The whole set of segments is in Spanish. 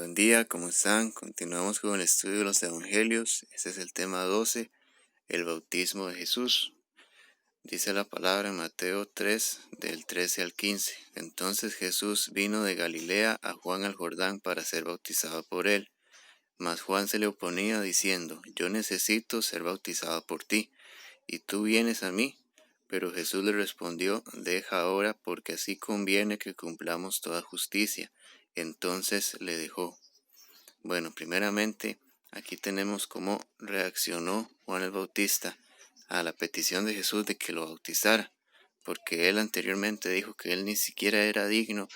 Buen día, ¿cómo están? Continuamos con el estudio de los Evangelios. Este es el tema 12, el bautismo de Jesús. Dice la palabra en Mateo 3, del 13 al 15. Entonces Jesús vino de Galilea a Juan al Jordán para ser bautizado por él. Mas Juan se le oponía diciendo, yo necesito ser bautizado por ti, y tú vienes a mí. Pero Jesús le respondió, deja ahora, porque así conviene que cumplamos toda justicia. Entonces le dejó. Bueno, primeramente, aquí tenemos cómo reaccionó Juan el Bautista a la petición de Jesús de que lo bautizara, porque él anteriormente dijo que él ni siquiera era digno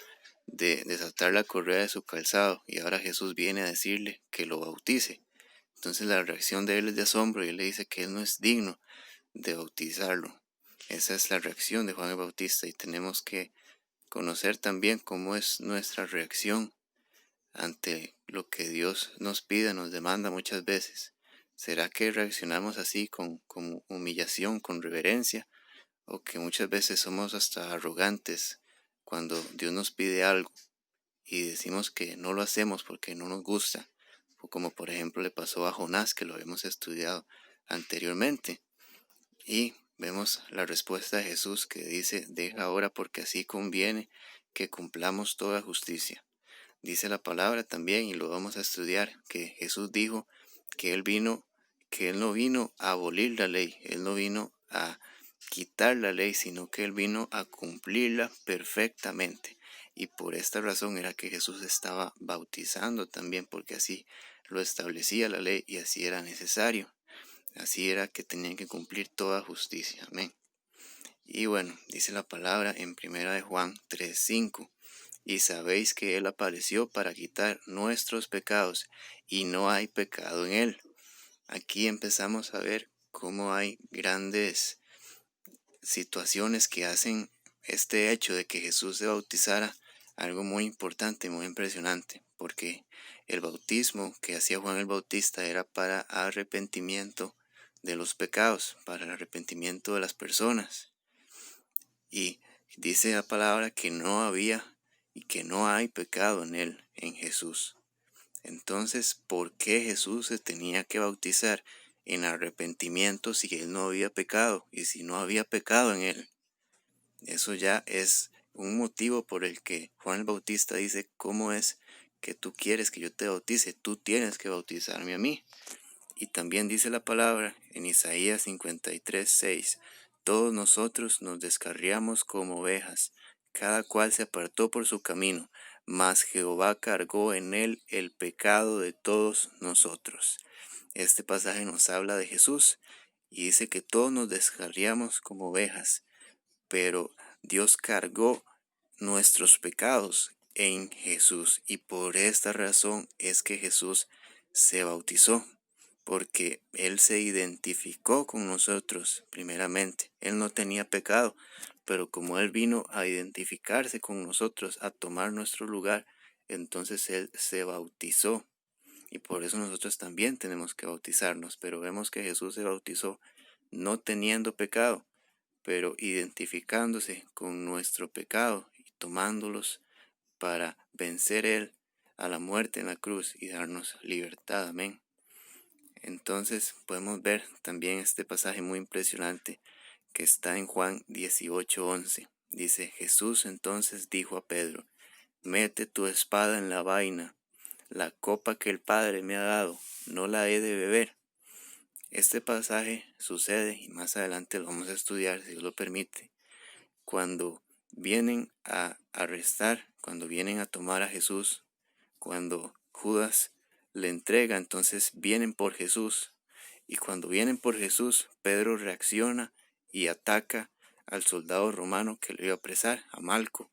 de desatar la correa de su calzado, y ahora Jesús viene a decirle que lo bautice. Entonces la reacción de él es de asombro y él le dice que él no es digno de bautizarlo. Esa es la reacción de Juan el Bautista, y tenemos que conocer también cómo es nuestra reacción ante lo que Dios nos pide, nos demanda muchas veces. ¿Será que reaccionamos así con humillación, con reverencia? ¿O que muchas veces somos hasta arrogantes cuando Dios nos pide algo y decimos que no lo hacemos porque no nos gusta? O como por ejemplo le pasó a Jonás, que lo hemos estudiado anteriormente. Y vemos la respuesta de Jesús que dice, deja ahora porque así conviene que cumplamos toda justicia. Dice la palabra también, y lo vamos a estudiar, que Jesús dijo que él no vino a abolir la ley, él no vino a quitar la ley, sino que él vino a cumplirla perfectamente. Y por esta razón era que Jesús estaba bautizando también, porque así lo establecía la ley y así era necesario. Así era que tenían que cumplir toda justicia. Amén. Y bueno, dice la palabra en 1 de Juan 3:5. Y sabéis que Él apareció para quitar nuestros pecados, y no hay pecado en Él. Aquí empezamos a ver cómo hay grandes situaciones que hacen este hecho de que Jesús se bautizara algo muy importante, muy impresionante, porque el bautismo que hacía Juan el Bautista era para arrepentimiento de los pecados, para el arrepentimiento de las personas. Y dice la palabra que no había y que no hay pecado en él, en Jesús. Entonces, ¿por qué Jesús se tenía que bautizar en arrepentimiento si él no había pecado y si no había pecado en él? Eso ya es un motivo por el que Juan el Bautista dice, ¿cómo es que tú quieres que yo te bautice? Tú tienes que bautizarme a mí. Y también dice la palabra en Isaías 53:6, todos nosotros nos descarriamos como ovejas, cada cual se apartó por su camino, mas Jehová cargó en él el pecado de todos nosotros. Este pasaje nos habla de Jesús y dice que todos nos descarriamos como ovejas, pero Dios cargó nuestros pecados en Jesús, y por esta razón es que Jesús se bautizó, porque Él se identificó con nosotros primeramente. Él no tenía pecado, pero como Él vino a identificarse con nosotros, a tomar nuestro lugar, entonces Él se bautizó. Y por eso nosotros también tenemos que bautizarnos, pero vemos que Jesús se bautizó no teniendo pecado, pero identificándose con nuestro pecado y tomándolos para vencer Él a la muerte en la cruz y darnos libertad. Amén. Entonces podemos ver también este pasaje muy impresionante que está en Juan 18:11. Dice, Jesús entonces dijo a Pedro, mete tu espada en la vaina, la copa que el Padre me ha dado, no la he de beber. Este pasaje sucede, y más adelante lo vamos a estudiar si Dios lo permite, cuando vienen a arrestar, cuando vienen a tomar a Jesús, cuando Judas le entrega, entonces vienen por Jesús. Y cuando vienen por Jesús, Pedro reacciona y ataca al soldado romano que le iba a apresar, a Malco,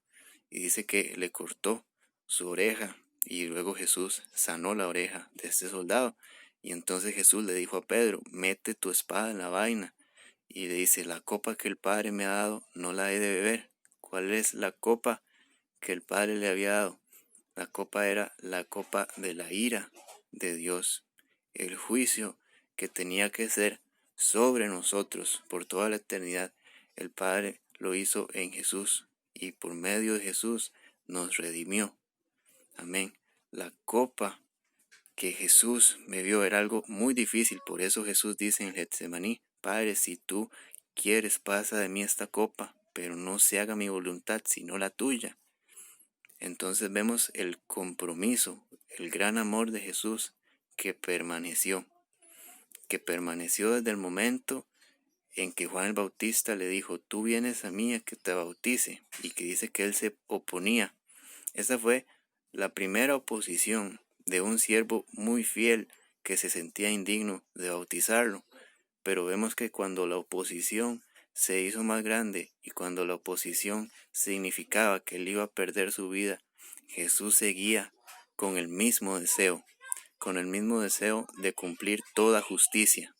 y dice que le cortó su oreja, y luego Jesús sanó la oreja de este soldado. Y entonces Jesús le dijo a Pedro, mete tu espada en la vaina. Y le dice, la copa que el Padre me ha dado, no la he de beber. ¿Cuál es la copa que el Padre le había dado? La copa era la copa de la ira de Dios, el juicio que tenía que ser sobre nosotros por toda la eternidad. El Padre lo hizo en Jesús y por medio de Jesús nos redimió. Amén. la copa que Jesús bebió era algo muy difícil. Por eso Jesús dice en Getsemaní: Padre, si tú quieres, pasa de mí esta copa, pero no se haga mi voluntad, sino la tuya. Entonces vemos el compromiso, el gran amor de Jesús que permaneció desde el momento en que Juan el Bautista le dijo: tú vienes a mí a que te bautice, y que dice que él se oponía. Esa fue la primera oposición de un siervo muy fiel que se sentía indigno de bautizarlo. Pero vemos que cuando la oposición se hizo más grande y cuando la oposición significaba que él iba a perder su vida, Jesús seguía con el mismo deseo de cumplir toda justicia,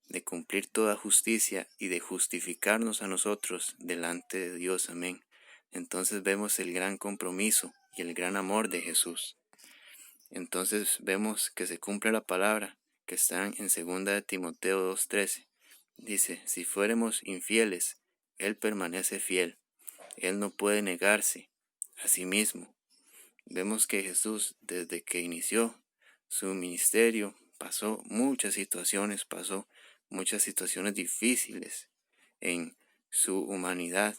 y de justificarnos a nosotros delante de Dios. Amén. Entonces vemos el gran compromiso y el gran amor de Jesús. Entonces vemos que se cumple la palabra que está en 2 de Timoteo 2:13. Dice: si fuéramos infieles, Él permanece fiel. Él no puede negarse a sí mismo. Vemos que Jesús, desde que inició su ministerio, pasó muchas situaciones difíciles en su humanidad,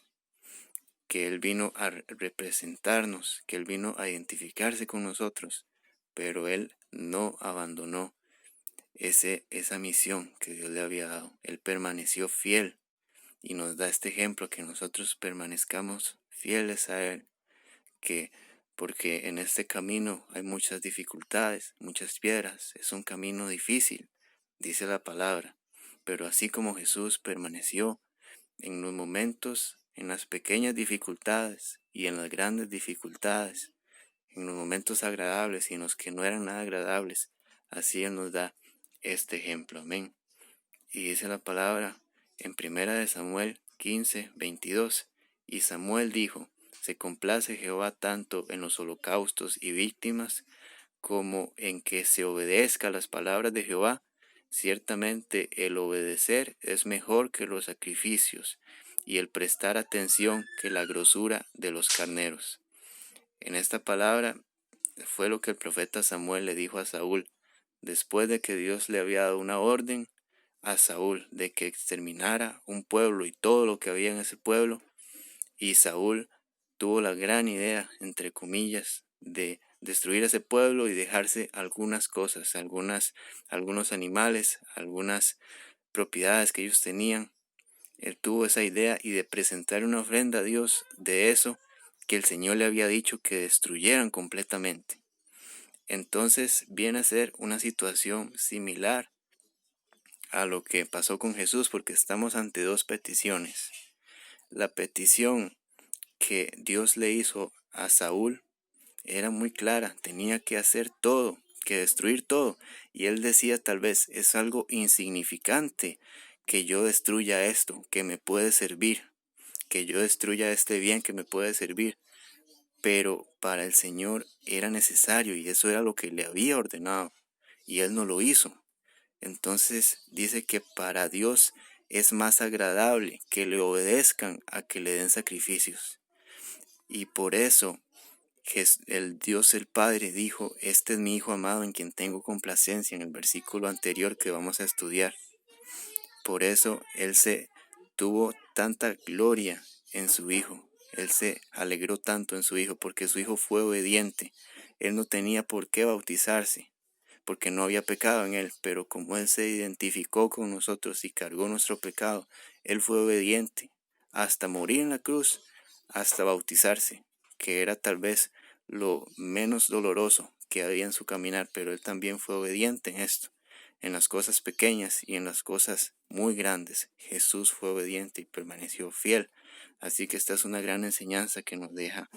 que Él vino a representarnos, que Él vino a identificarse con nosotros, pero Él no abandonó esa misión que Dios le había dado. Él permaneció fiel y nos da este ejemplo, que nosotros permanezcamos fieles a Él, porque en este camino hay muchas dificultades, muchas piedras, es un camino difícil, dice la palabra, pero así como Jesús permaneció en los momentos, en las pequeñas dificultades y en las grandes dificultades, en los momentos agradables y en los que no eran nada agradables, así Él nos da este ejemplo. Amén. Y dice la palabra en 1 Samuel 15:22, y Samuel dijo: se complace Jehová tanto en los holocaustos y víctimas, como en que se obedezca las palabras de Jehová. Ciertamente el obedecer es mejor que los sacrificios, y el prestar atención que la grosura de los carneros. En esta palabra fue lo que el profeta Samuel le dijo a Saúl, después de que Dios le había dado una orden a Saúl de que exterminara un pueblo y todo lo que había en ese pueblo. Y Saúl tuvo la gran idea, entre comillas, de destruir ese pueblo y dejarse algunas cosas, algunos animales, algunas propiedades que ellos tenían. Él tuvo esa idea, y de presentar una ofrenda a Dios de eso que el Señor le había dicho que destruyeran completamente. Entonces viene a ser una situación similar a lo que pasó con Jesús, porque estamos ante dos peticiones. La petición que Dios le hizo a Saúl era muy clara: tenía que hacer todo, que destruir todo. Y él decía: tal vez es algo insignificante que yo destruya esto, que me puede servir, que yo destruya este bien que me puede servir. Pero para el Señor era necesario, y eso era lo que le había ordenado, y él no lo hizo. Entonces dice que para Dios es más agradable que le obedezcan a que le den sacrificios. Y por eso el Dios el Padre dijo: este es mi Hijo amado en quien tengo complacencia, en el versículo anterior que vamos a estudiar. Por eso Él se tuvo tanta gloria en su Hijo. Él se alegró tanto en su Hijo porque su Hijo fue obediente. Él no tenía por qué bautizarse, porque no había pecado en Él, pero como Él se identificó con nosotros y cargó nuestro pecado, Él fue obediente hasta morir en la cruz, hasta bautizarse, que era tal vez lo menos doloroso que había en su caminar, pero Él también fue obediente en esto. En las cosas pequeñas y en las cosas muy grandes, Jesús fue obediente y permaneció fiel. Así que esta es una gran enseñanza que nos deja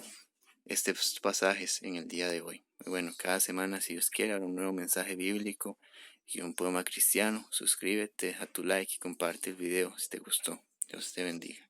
estos pasajes en el día de hoy. Bueno, cada semana, si Dios quiere, habrá un nuevo mensaje bíblico y un poema cristiano. Suscríbete, deja tu like y comparte el video si te gustó. Dios te bendiga.